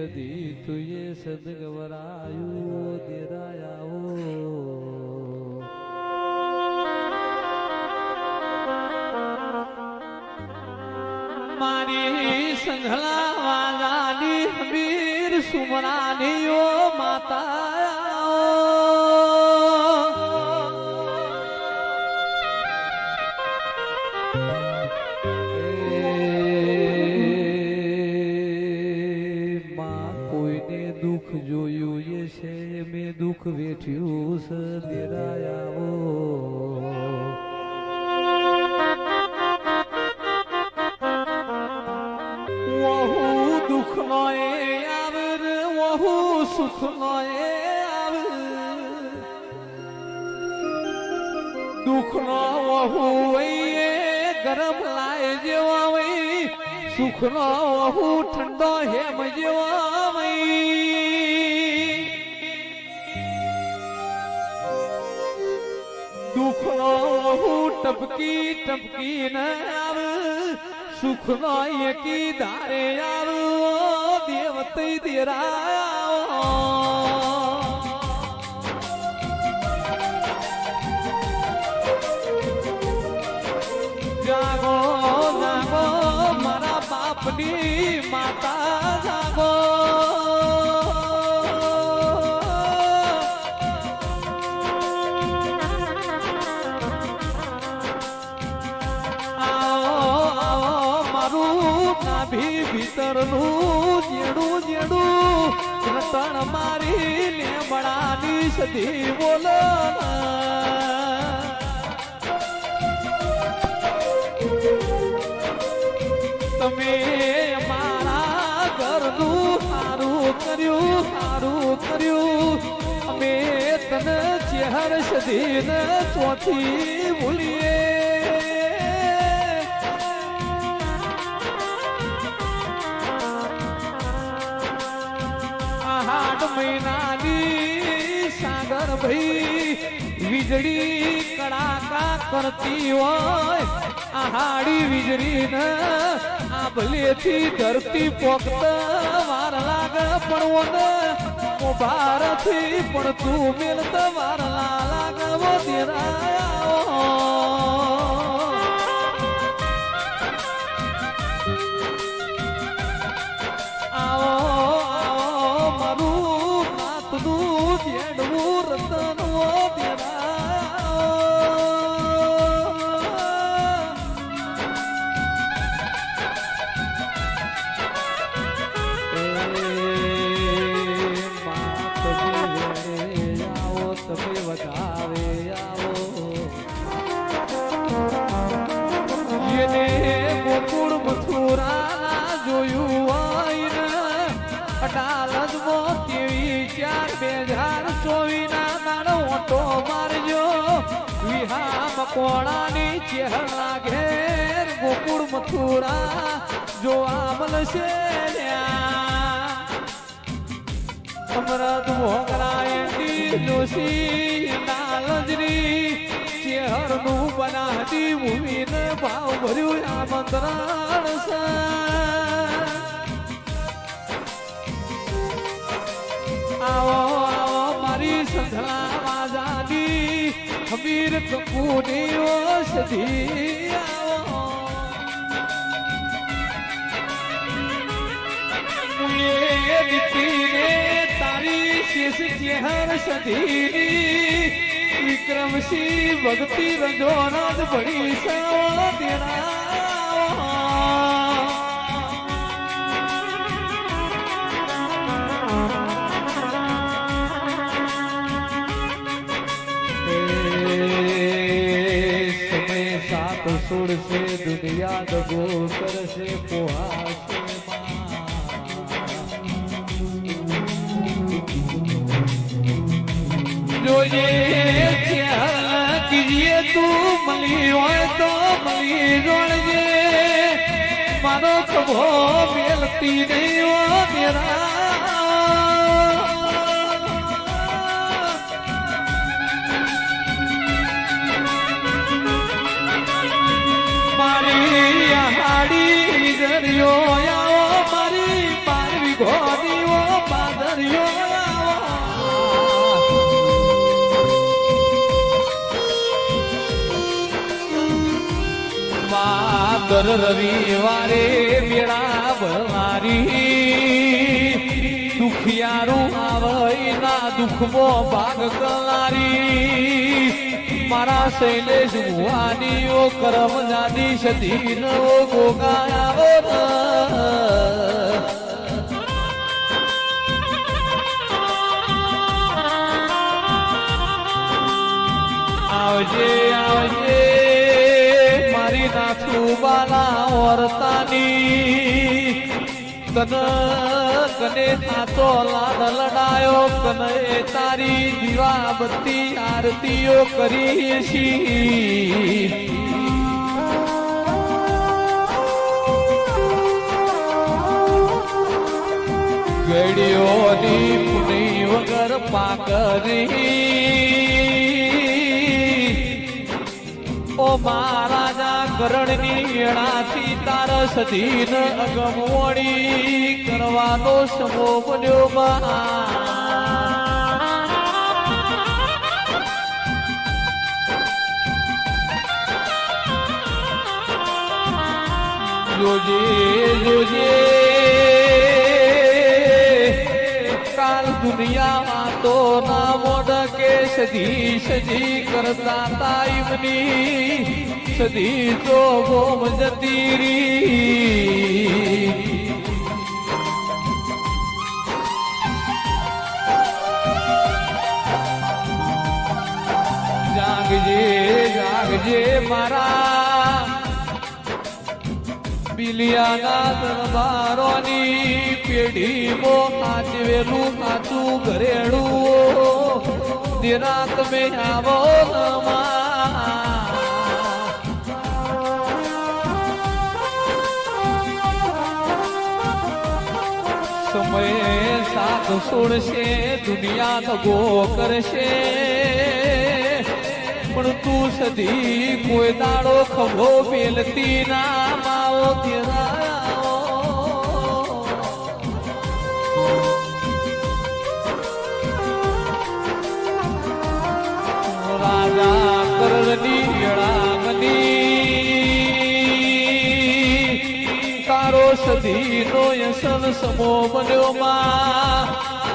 સદી તુએ સદગવરાયો દેરાયાઓ મારી સંઘલા વાલાની હમીર સુમરાની ઓ માતા દુઃખ જોયું એ છે મેં દુઃખ વેઠ્યું છે દેરાયાઓ વહુ દુઃખ નો એ આવે વહુ સુખ નો એ આવે દુઃખ નો વહુ એ ગરમ લાય જેવા વઈ સુખ નો વહુ ઠંડો હેમ જેવા દુઃખ નો વહુ ટપકી ટપકી ન આવે સુખ નો એકી ધારે આવે દેવતી દેરા જાગો જાગો મારા બાપની માતા જાગો ભીતરનું જેડું જેડું રતન મારી લેમડાની સદી બોલ તમે મારા ઘરનું સારું કર્યું અમે તને ચહેર સદીને ચોથી ભૂલીએ મહિનાની સાગર ભાઈ વીજળી કડાકા કરતી હોય આહાડી વીજળી ને આ ભલેથી ધરતી પોકત વાર લાગ પડવો ને ભારથી પણ તું મેલત વાર લાગવો દેરાયા કોણાની ચહેરા ઘેર ગોકુળ મથુરા જોવા મળશે અમરત મોગરાયની દોષી નાલજરી ચહેરનું બનાતી ભૂમિને ભાવ ભર્યું આમંત્રણ છે આવો આવો મારી સંધળા વાજાની હમીર કંકુની ઓષધી આવો દીકરીને તારી શેષ ચહેર સધી વિક્રમસિંહ ભક્તિ રંજોનાદ ભળી સવા તેરા છોડશે દુનિયા દગો કરશે પોહાશે જોજે કીજીએ તું મળી હોય તો મળી જોડજે મારો કભો મેલતી નહીં હો તેરા મારી હાડી ગરિયો મારી પારવી ઘોડીઓ દર રવિવારે મેળા ભરનારી દુખિયારું આવે ના દુઃખમાં ભાગ કરનારી મારા શૈલેષ ભુવાની ઓ કરમ જાદી સતી નો ગોગાયા આવજે આવજે મારી નાથું બાલા વર્તાની કને થાતો લાડ લડાયો કને તારી દીવા બત્તી આરતીઓ કરી છી ગળીઓની પુની વગર પાકરી ઓ મહારાજા કરણની એળાથી તાર સધીન અગમવણી કરવાનો સમો બન્યો જોજે જોજે કાલ દુનિયામાં તો ના મોઢ કે સધી સજી કરતા તાઈમની સધી તો ગોમ જતી રી જાગજે જાગજે મારા બિલિયાના દરબારોની પેઢી મો સાચવેલું સાચું ઘરેડું તેના તમે આવો સમય સાથ છોડશે દુનિયા દગો કરશે પણ તું સધી કોઈ દાડો ખભો પેલતી ના માવો રાજા કરણની વેળાંગની તારો સધી નો યસન સમો બન્યો માં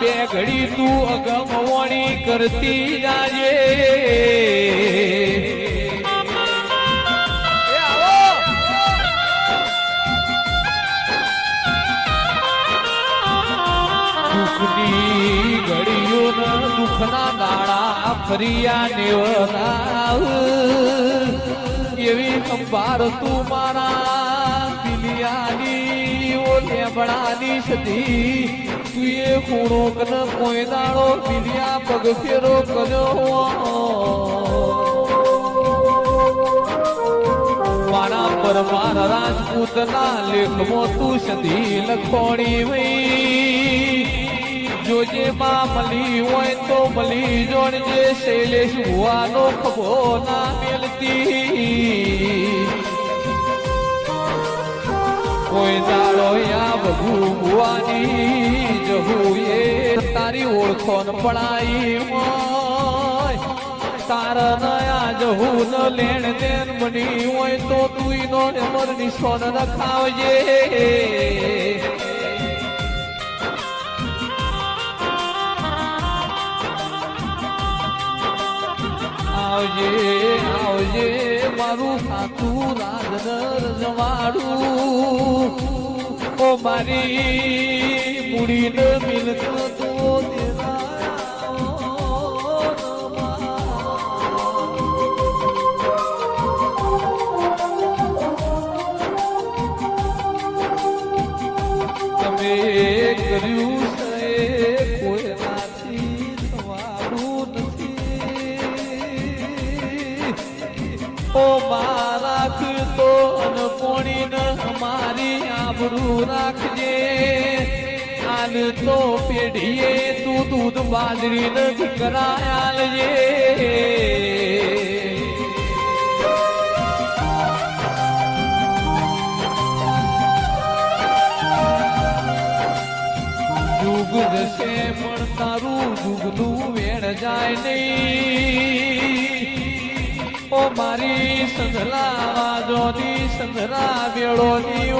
બે ઘડી તું અગમવણી કરતી જાજે દુઃખની ઘડીઓ દુઃખના દાડા ફરિયા નેવરાવ એવી કંપાર તું મારા બિલિયાની ઓ લેબડાની સધી તું એ ખૂણો કન કોઈ દાડો બિલિયા પગ ફેરો કર્યો મારા પરમાર રાજપૂતના લેખમાં તું સધી લખોણી વઈ જોજે માં મળી હોય તો મળી જોડજે શૈલેષ ભુવાનો ખભો ના મેલતી કોઈ દાડો યા બહુ ભુવાની જહું એ તારી ઓળખોન પડાઈ હોય તાર નયા જહું ન લેણ દેન બની હોય તો તું નો મરની સોન રખાવજે આવજે આવજે મારું સાચું રાજનર જવાડું ઓ મારી મૂડી ન મિલતો તો તમે કર્યું છે કોઈ નાથી થવાનું ઓ મારાખ તો અનપોણી ન અમારી આબરૂ રાખજે આન તો પેઢીએ તું દૂધ બાજરી નથી કરાયાલજે જુગ જશે પણ તારું જુગનું વેણ જાય નહીં ઓ મારી સંધલા વાજોની સંધરા વેળોની